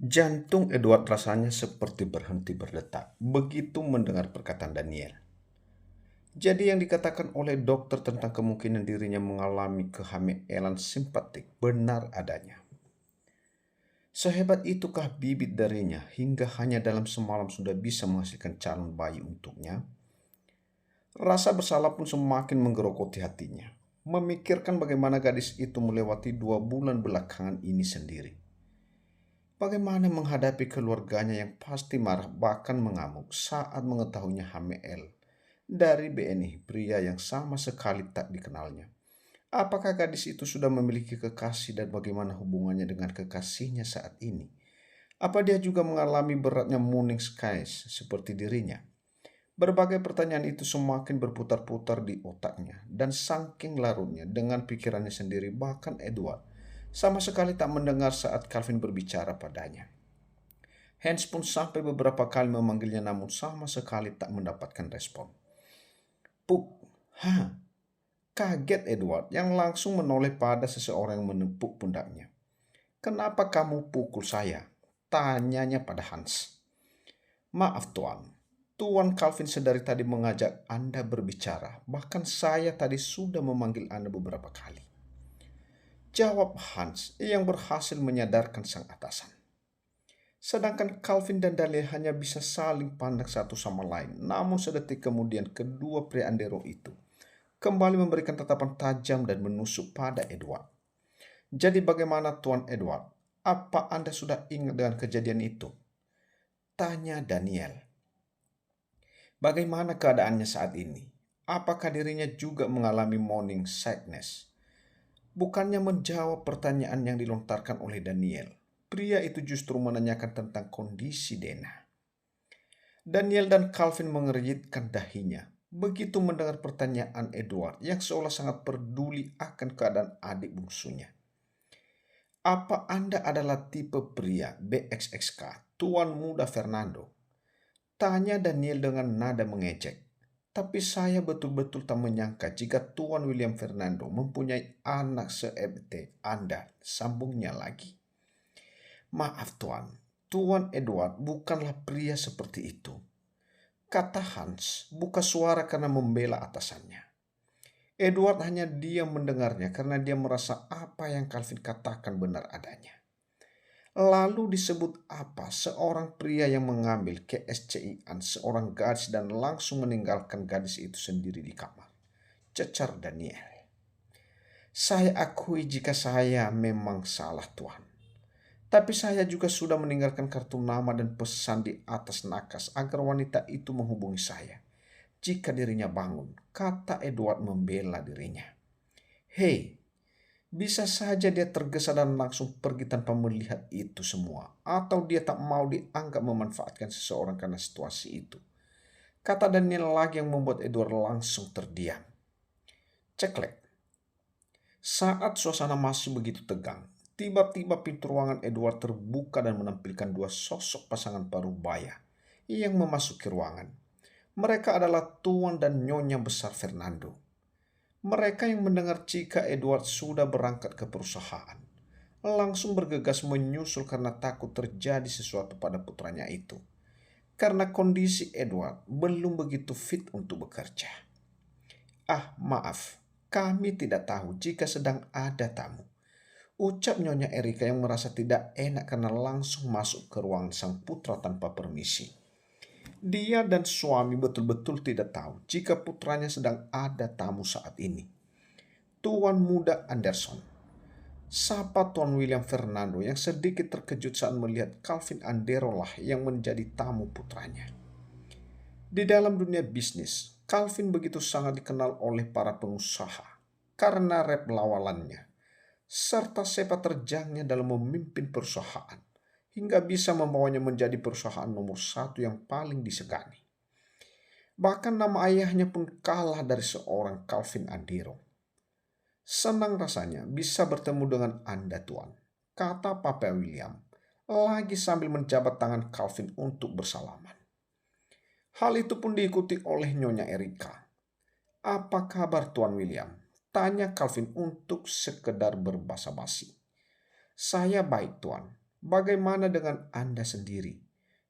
Jantung Edward rasanya seperti berhenti berdetak begitu mendengar perkataan Daniel. Jadi yang dikatakan oleh dokter tentang kemungkinan dirinya mengalami kehamilan simpatik benar adanya. Sehebat itukah bibit darinya hingga hanya dalam semalam sudah bisa menghasilkan calon bayi untuknya? Rasa bersalah pun semakin menggerogoti hatinya. Memikirkan bagaimana gadis itu melewati 2 bulan belakangan ini sendiri. Bagaimana menghadapi keluarganya yang pasti marah bahkan mengamuk saat mengetahuinya hamil dari BNI, pria yang sama sekali tak dikenalnya. Apakah gadis itu sudah memiliki kekasih dan bagaimana hubungannya dengan kekasihnya saat ini? Apa dia juga mengalami beratnya morning skies seperti dirinya? Berbagai pertanyaan itu semakin berputar-putar di otaknya dan saking larutnya dengan pikirannya sendiri bahkan Edward sama sekali tak mendengar saat Calvin berbicara padanya. Hans pun sampai beberapa kali memanggilnya namun sama sekali tak mendapatkan respon. Puk, ha, kaget Edward yang langsung menoleh pada seseorang yang menepuk pundaknya. Kenapa kamu pukul saya? Tanyanya pada Hans. Maaf tuan, Tuan Calvin sedari tadi mengajak Anda berbicara. Bahkan saya tadi sudah memanggil Anda beberapa kali. Jawab Hans yang berhasil menyadarkan sang atasan. Sedangkan Calvin dan Dahlia hanya bisa saling pandang satu sama lain. Namun sedetik kemudian kedua pria Andero itu kembali memberikan tatapan tajam dan menusuk pada Edward. Jadi bagaimana Tuan Edward? Apa Anda sudah ingat dengan kejadian itu? Tanya Daniel. Bagaimana keadaannya saat ini? Apakah dirinya juga mengalami morning sickness? Bukannya menjawab pertanyaan yang dilontarkan oleh Daniel, pria itu justru menanyakan tentang kondisi Dena. Daniel dan Calvin mengernyitkan dahinya begitu mendengar pertanyaan Edward yang seolah sangat peduli akan keadaan adik bungsunya. Apa Anda adalah tipe pria BXXK, Tuan Muda Fernando? Tanya Daniel dengan nada mengejek. Tapi saya betul-betul tak menyangka jika Tuan William Fernando mempunyai anak se-EBT Anda, sambungnya lagi. Maaf Tuan, Tuan Edward bukanlah pria seperti itu. Kata Hans, buka suara karena membela atasannya. Edward hanya diam mendengarnya karena dia merasa apa yang Calvin katakan benar adanya. Lalu disebut apa seorang pria yang mengambil KSCI-an seorang gadis dan langsung meninggalkan gadis itu sendiri di kamar. Cecar Daniel. Saya akui jika saya memang salah Tuhan. Tapi saya juga sudah meninggalkan kartu nama dan pesan di atas nakas agar wanita itu menghubungi saya. Jika dirinya bangun, kata Edward membela dirinya. Hei, bisa saja dia tergesa dan langsung pergi tanpa melihat itu semua. Atau dia tak mau dianggap memanfaatkan seseorang karena situasi itu. Kata Daniel lagi yang membuat Edward langsung terdiam. Ceklek. Saat suasana masih begitu tegang, tiba-tiba pintu ruangan Edward terbuka dan menampilkan 2 sosok pasangan parubaya yang memasuki ruangan. Mereka adalah Tuan dan Nyonya Besar Fernando. Mereka yang mendengar jika Edward sudah berangkat ke perusahaan, langsung bergegas menyusul karena takut terjadi sesuatu pada putranya itu. Karena kondisi Edward belum begitu fit untuk bekerja. Ah, maaf, kami tidak tahu jika sedang ada tamu. Ucap Nyonya Erika yang merasa tidak enak karena langsung masuk ke ruangan sang putra tanpa permisi. Dia dan suami betul-betul tidak tahu jika putranya sedang ada tamu saat ini. Tuan Muda Anderson. Sapa Tuan William Fernando yang sedikit terkejut saat melihat Calvin Andero lah yang menjadi tamu putranya. Di dalam dunia bisnis, Calvin begitu sangat dikenal oleh para pengusaha karena rep lawalannya, serta sepak terjangnya dalam memimpin perusahaan, hingga bisa membawanya menjadi perusahaan nomor 1 yang paling disegani. Bahkan nama ayahnya pun kalah dari seorang Calvin Andero. Senang rasanya bisa bertemu dengan Anda Tuan, kata Papa William, lagi sambil menjabat tangan Calvin untuk bersalaman. Hal itu pun diikuti oleh Nyonya Erika. Apa kabar Tuan William? Tanya Calvin untuk sekedar berbasa-basi. Saya baik Tuan. Bagaimana dengan Anda sendiri?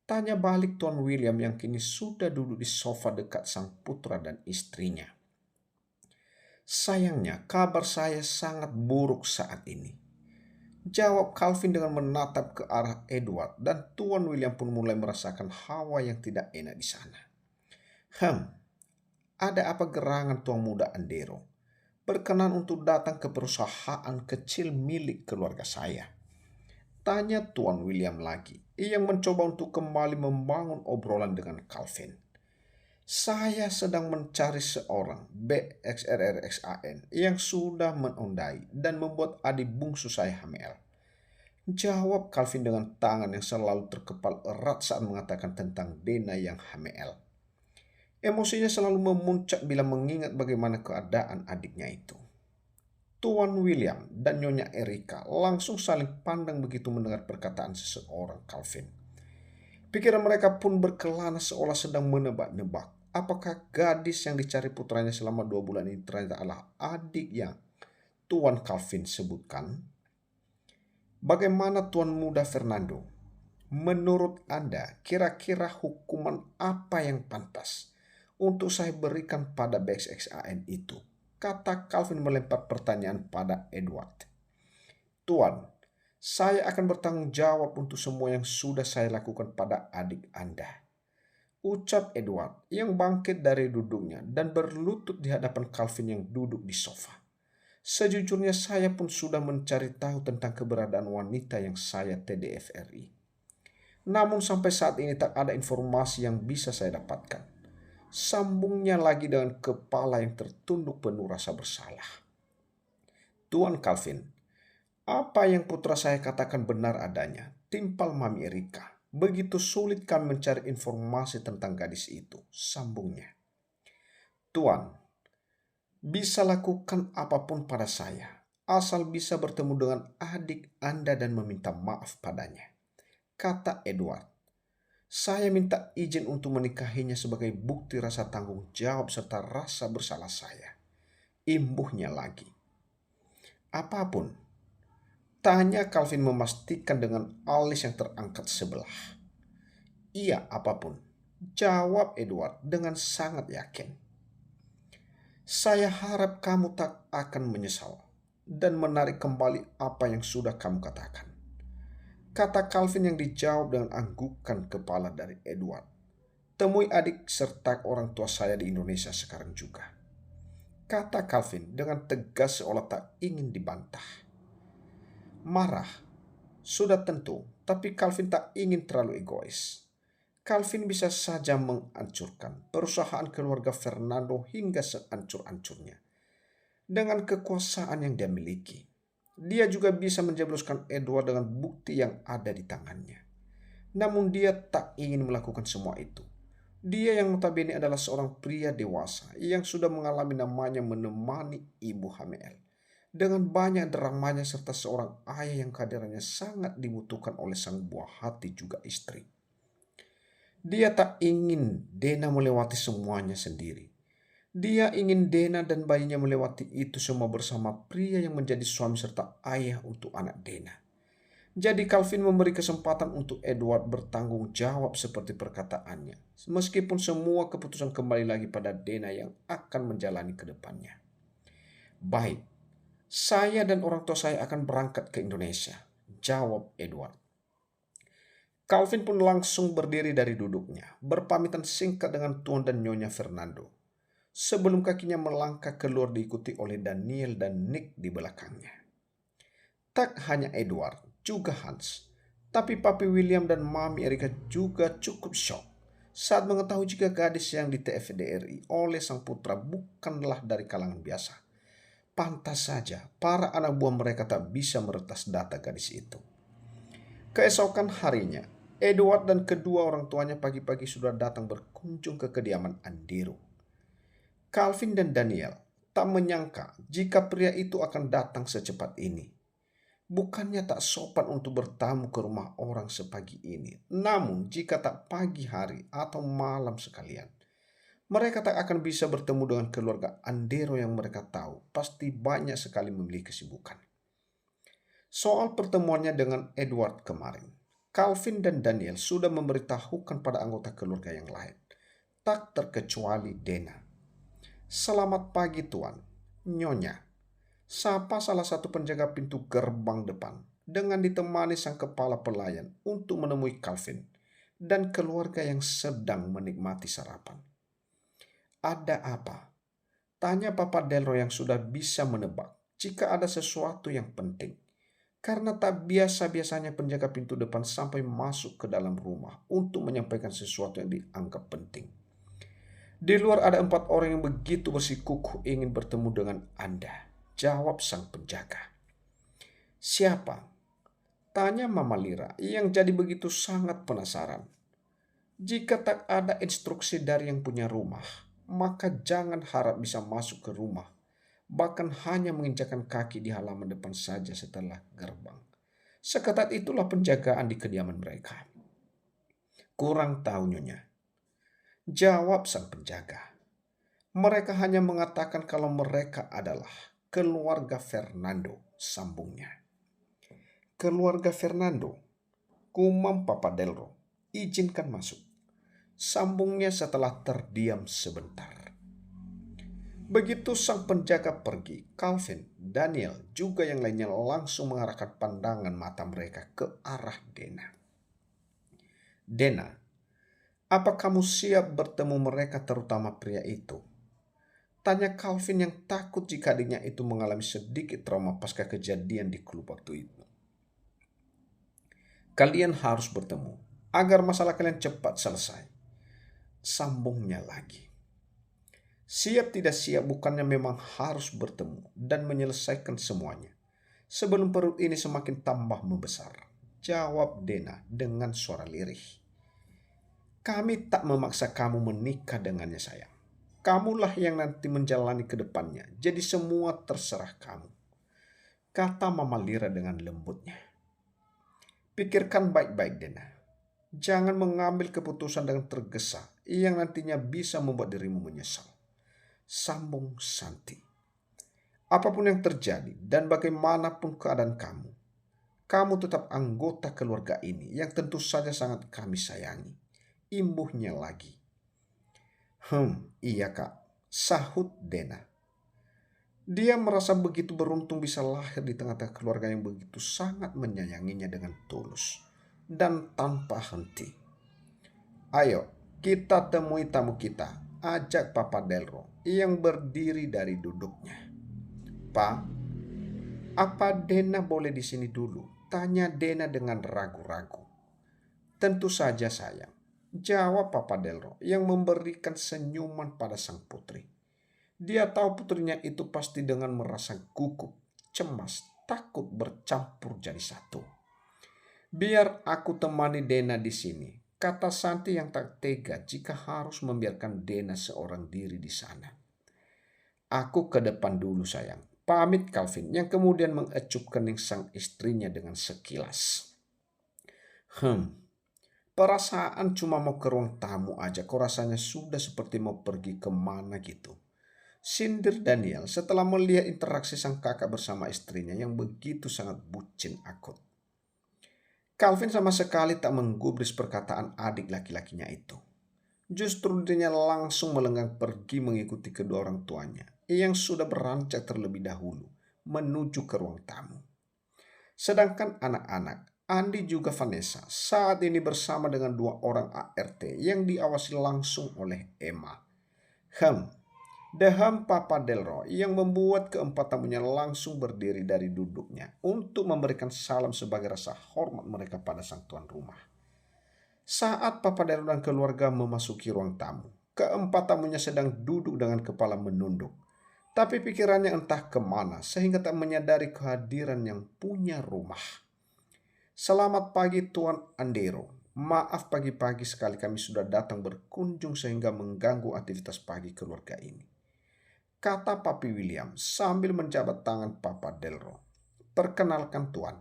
Tanya balik Tuan William yang kini sudah duduk di sofa dekat sang putra dan istrinya. Sayangnya, kabar saya sangat buruk saat ini, jawab Calvin dengan menatap ke arah Edward, dan Tuan William pun mulai merasakan hawa yang tidak enak di sana. Ada apa gerangan Tuan Muda Andero? Berkenan untuk datang ke perusahaan kecil milik keluarga saya? Tanya Tuan William lagi, yang mencoba untuk kembali membangun obrolan dengan Calvin. Saya sedang mencari seorang BXRRXAN yang sudah menundai dan membuat adik bungsu saya hamil, jawab Calvin dengan tangan yang selalu terkepal erat saat mengatakan tentang Dena yang hamil. Emosinya selalu memuncak bila mengingat bagaimana keadaan adiknya itu. Tuan William dan Nyonya Erika langsung saling pandang begitu mendengar perkataan seseorang Calvin. Pikiran mereka pun berkelana seolah sedang menebak-nebak apakah gadis yang dicari putranya selama 2 bulan ini ternyata adalah adik yang Tuan Calvin sebutkan. Bagaimana Tuan Muda Fernando? Menurut Anda, kira-kira hukuman apa yang pantas untuk saya berikan pada BXXAN itu? Kata Calvin melempar pertanyaan pada Edward. Tuan, saya akan bertanggung jawab untuk semua yang sudah saya lakukan pada adik Anda, ucap Edward yang bangkit dari duduknya dan berlutut di hadapan Calvin yang duduk di sofa. Sejujurnya saya pun sudah mencari tahu tentang keberadaan wanita yang saya TDFRI. Namun sampai saat ini tak ada informasi yang bisa saya dapatkan. Sambungnya lagi dengan kepala yang tertunduk penuh rasa bersalah. Tuan Calvin, apa yang putra saya katakan benar adanya, timpal Mami Erika. Begitu sulit kami mencari informasi tentang gadis itu, sambungnya. Tuan, bisa lakukan apapun pada saya, asal bisa bertemu dengan adik Anda dan meminta maaf padanya, kata Edward. Saya minta izin untuk menikahinya sebagai bukti rasa tanggung jawab serta rasa bersalah saya, imbuhnya lagi. Apapun? Tanya Calvin memastikan dengan alis yang terangkat sebelah. Iya, apapun, jawab Edward dengan sangat yakin. Saya harap kamu tak akan menyesal dan menarik kembali apa yang sudah kamu katakan, kata Calvin yang dijawab dengan anggukan kepala dari Edward. Temui adik serta orang tua saya di Indonesia sekarang juga, kata Calvin dengan tegas seolah tak ingin dibantah. Marah, sudah tentu, tapi Calvin tak ingin terlalu egois. Calvin bisa saja menghancurkan perusahaan keluarga Fernando hingga sehancur-hancurnya dengan kekuasaan yang dia miliki. Dia juga bisa menjebloskan Edward dengan bukti yang ada di tangannya. Namun dia tak ingin melakukan semua itu. Dia yang notabene adalah seorang pria dewasa yang sudah mengalami namanya menemani ibu hamil, dengan banyak dramanya serta seorang ayah yang kehadirannya sangat dibutuhkan oleh sang buah hati juga istri. Dia tak ingin Dena melewati semuanya sendiri. Dia ingin Dena dan bayinya melewati itu semua bersama pria yang menjadi suami serta ayah untuk anak Dena. Jadi Calvin memberi kesempatan untuk Edward bertanggung jawab seperti perkataannya, meskipun semua keputusan kembali lagi pada Dena yang akan menjalani ke depannya. Baik, saya dan orang tua saya akan berangkat ke Indonesia, jawab Edward. Calvin pun langsung berdiri dari duduknya, berpamitan singkat dengan Tuan dan Nyonya Fernando, sebelum kakinya melangkah keluar diikuti oleh Daniel dan Nick di belakangnya. Tak hanya Edward, juga Hans, tapi Papi William dan Mami Erika juga cukup shock saat mengetahui jika gadis yang di TFDRI oleh sang putra bukanlah dari kalangan biasa. Pantas saja para anak buah mereka tak bisa meretas data gadis itu. Keesokan harinya, Edward dan kedua orang tuanya pagi-pagi sudah datang berkunjung ke kediaman Andero. Calvin dan Daniel tak menyangka jika pria itu akan datang secepat ini. Bukannya tak sopan untuk bertamu ke rumah orang sepagi ini, namun jika tak pagi hari atau malam sekalian, mereka tak akan bisa bertemu dengan keluarga Andero yang mereka tahu pasti banyak sekali memiliki kesibukan. Soal pertemuannya dengan Edward kemarin, Calvin dan Daniel sudah memberitahukan pada anggota keluarga yang lain, tak terkecuali Dena. "Selamat pagi Tuan, Nyonya," sapa salah satu penjaga pintu gerbang depan dengan ditemani sang kepala pelayan untuk menemui Calvin dan keluarga yang sedang menikmati sarapan. "Ada apa?" tanya Papa Delro yang sudah bisa menebak jika ada sesuatu yang penting. Karena tak biasa-biasanya penjaga pintu depan sampai masuk ke dalam rumah untuk menyampaikan sesuatu yang dianggap penting. "Di luar ada 4 orang yang begitu bersikukuh ingin bertemu dengan Anda," jawab sang penjaga. "Siapa?" tanya Mama Lira yang jadi begitu sangat penasaran. Jika tak ada instruksi dari yang punya rumah, maka jangan harap bisa masuk ke rumah, bahkan hanya menginjakkan kaki di halaman depan saja setelah gerbang. Seketat itulah penjagaan di kediaman mereka. "Kurang tahu Nyonya," jawab sang penjaga. "Mereka hanya mengatakan kalau mereka adalah keluarga Fernando," sambungnya. "Keluarga Fernando," gumam Papa Delro. "Izinkan masuk," sambungnya setelah terdiam sebentar. Begitu sang penjaga pergi, Calvin, Daniel, juga yang lainnya langsung mengarahkan pandangan mata mereka ke arah Dena. "Dena, apa kamu siap bertemu mereka terutama pria itu?" tanya Calvin yang takut jika adiknya itu mengalami sedikit trauma pasca kejadian di klub waktu itu. "Kalian harus bertemu agar masalah kalian cepat selesai," sambungnya lagi. "Siap tidak siap bukannya memang harus bertemu dan menyelesaikan semuanya sebelum perut ini semakin tambah membesar," jawab Dena dengan suara lirih. "Kami tak memaksa kamu menikah dengannya sayang. Kamulah yang nanti menjalani ke depannya, jadi semua terserah kamu," kata Mama Lira dengan lembutnya. "Pikirkan baik-baik Dena. Jangan mengambil keputusan dengan tergesa yang nantinya bisa membuat dirimu menyesal," sambung Santi. "Apapun yang terjadi dan bagaimanapun keadaan kamu, kamu tetap anggota keluarga ini yang tentu saja sangat kami sayangi," imbuhnya lagi. Iya kak," sahut Dena. Dia merasa begitu beruntung bisa lahir di tengah-tengah keluarga yang begitu sangat menyayanginya dengan tulus dan tanpa henti. "Ayo, kita temui tamu kita," ajak Papa Delro yang berdiri dari duduknya. "Pa, apa Dena boleh di sini dulu?" tanya Dena dengan ragu-ragu. "Tentu saja sayang," jawab Papa Delro yang memberikan senyuman pada sang putri. Dia tahu putrinya itu pasti dengan merasa gugup, cemas, takut bercampur jadi satu. "Biar aku temani Dena di sini," kata Santi yang tak tega jika harus membiarkan Dena seorang diri di sana. "Aku ke depan dulu sayang," pamit Calvin yang kemudian mengecup kening sang istrinya dengan sekilas. Perasaan cuma mau ke ruang tamu aja kok rasanya sudah seperti mau pergi kemana gitu," sindir Daniel setelah melihat interaksi sang kakak bersama istrinya yang begitu sangat bucin akut. Calvin sama sekali tak menggubris perkataan adik laki-lakinya itu. Justru dirinya langsung melenggang pergi mengikuti kedua orang tuanya yang sudah beranjak terlebih dahulu menuju ke ruang tamu. Sedangkan anak-anak, Andi juga Vanessa, saat ini bersama dengan 2 orang ART yang diawasi langsung oleh Emma. Daham Papa Delro yang membuat keempat tamunya langsung berdiri dari duduknya untuk memberikan salam sebagai rasa hormat mereka pada sang tuan rumah. Saat Papa Delro dan keluarga memasuki ruang tamu, keempat tamunya sedang duduk dengan kepala menunduk. Tapi pikirannya entah kemana sehingga tak menyadari kehadiran yang punya rumah. "Selamat pagi Tuan Andero. Maaf pagi-pagi sekali kami sudah datang berkunjung sehingga mengganggu aktivitas pagi keluarga ini," kata Papi William sambil menjabat tangan Papa Delro. "Perkenalkan Tuan,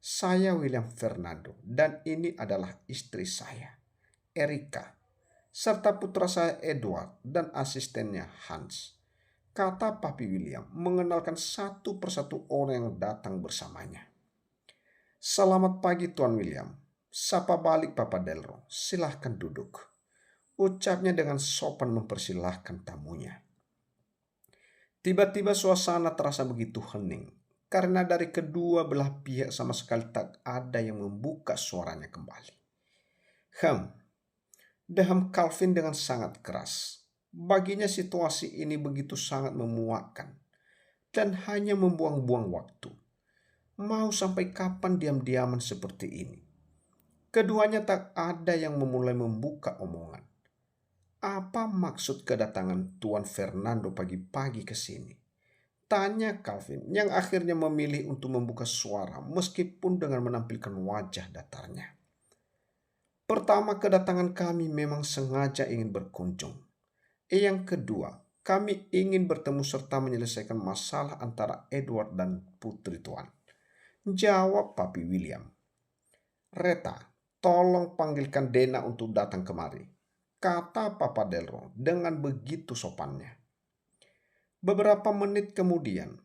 saya William Fernando dan ini adalah istri saya, Erika, serta putra saya Edward dan asistennya Hans," kata Papi William mengenalkan satu persatu orang yang datang bersamanya. Selamat pagi Tuan William. Sapa balik Papa Delro. Silahkan duduk. Ucapnya dengan sopan mempersilahkan tamunya. Tiba-tiba suasana terasa begitu hening. Karena dari kedua belah pihak sama sekali tak ada yang membuka suaranya kembali. Dehem Calvin dengan sangat keras. Baginya situasi ini begitu sangat memuakkan dan hanya membuang-buang waktu. Mau sampai kapan diam-diaman seperti ini? Keduanya tak ada yang memulai membuka omongan. Apa maksud kedatangan Tuan Fernando pagi-pagi ke sini? Tanya Calvin yang akhirnya memilih untuk membuka suara meskipun dengan menampilkan wajah datarnya. Pertama, kedatangan kami memang sengaja ingin berkunjung. Yang kedua, kami ingin bertemu serta menyelesaikan masalah antara Edward dan Putri Tuan. Jawab Papi William. Reta, tolong panggilkan Dena untuk datang kemari, kata Papa Delro dengan begitu sopannya. Beberapa menit kemudian,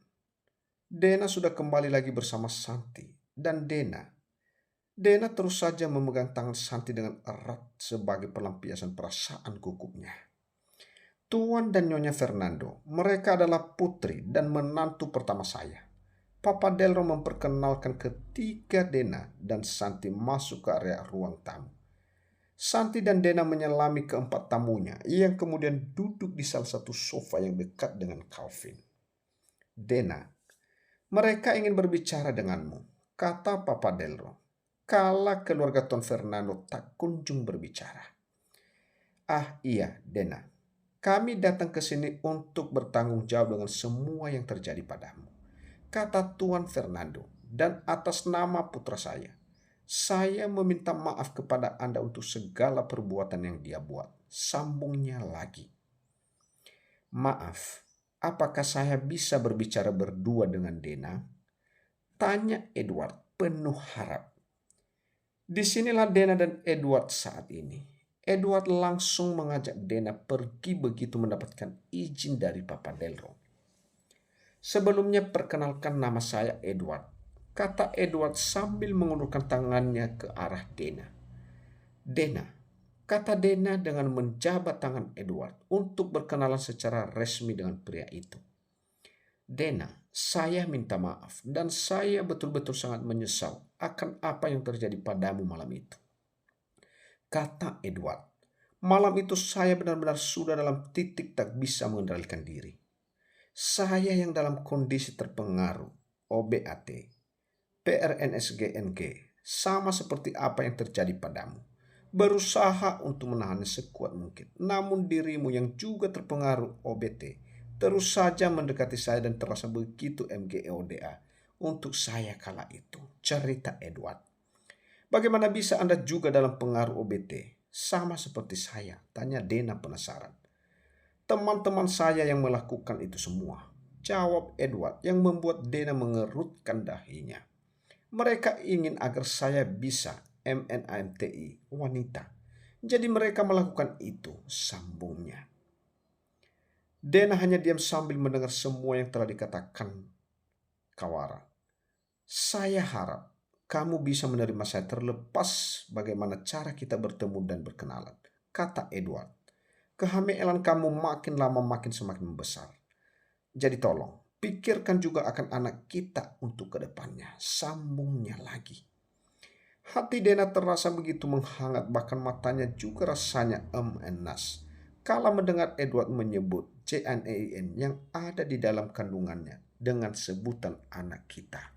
Dena sudah kembali lagi bersama Santi dan Dena terus saja memegang tangan Santi dengan erat sebagai pelampiasan perasaan gugupnya. Tuan dan Nyonya Fernando, mereka adalah putri dan menantu pertama saya. Papa Delro memperkenalkan ketiga Dena dan Santi masuk ke area ruang tamu. Santi dan Dena menyelami keempat tamunya yang kemudian duduk di salah satu sofa yang dekat dengan Calvin. Dena, mereka ingin berbicara denganmu, kata Papa Delro. Kala keluarga Tuan Fernando tak kunjung berbicara. Ah iya, Dena. Kami datang ke sini untuk bertanggung jawab dengan semua yang terjadi padamu, kata Tuan Fernando, dan atas nama putra saya meminta maaf kepada Anda untuk segala perbuatan yang dia buat. Sambungnya lagi. Maaf, apakah saya bisa berbicara berdua dengan Dena? Tanya Edward penuh harap. Disinilah Dena dan Edward saat ini. Edward langsung mengajak Dena pergi begitu mendapatkan izin dari Papa Delro. Sebelumnya perkenalkan nama saya Edward, kata Edward sambil mengulurkan tangannya ke arah Dena. Dena, kata Dena dengan menjabat tangan Edward untuk berkenalan secara resmi dengan pria itu. Dena, saya minta maaf dan saya betul-betul sangat menyesal akan apa yang terjadi padamu malam itu, kata Edward. Malam itu saya benar-benar sudah dalam titik tak bisa mengendalikan diri. Saya yang dalam kondisi terpengaruh, OBAT, PRNSGNG, sama seperti apa yang terjadi padamu. Berusaha untuk menahannya sekuat mungkin. Namun dirimu yang juga terpengaruh OBT, terus saja mendekati saya dan terasa begitu MGEODA untuk saya kala itu, cerita Edward. Bagaimana bisa Anda juga dalam pengaruh OBT? Sama seperti saya, tanya Dena penasaran. Teman-teman saya yang melakukan itu semua, jawab Edward yang membuat Dena mengerutkan dahinya. Mereka ingin agar saya bisa MNAMTI wanita. Jadi mereka melakukan itu, sambungnya. Dena hanya diam sambil mendengar semua yang telah dikatakan Kawara. Saya harap kamu bisa menerima saya terlepas bagaimana cara kita bertemu dan berkenalan, kata Edward. Kehamilan kamu makin lama makin semakin membesar. Jadi tolong, pikirkan juga akan anak kita untuk kedepannya, sambungnya lagi. Hati Dena terasa begitu menghangat, bahkan matanya juga rasanya enas kala mendengar Edward menyebut JNEIN yang ada di dalam kandungannya dengan sebutan anak kita.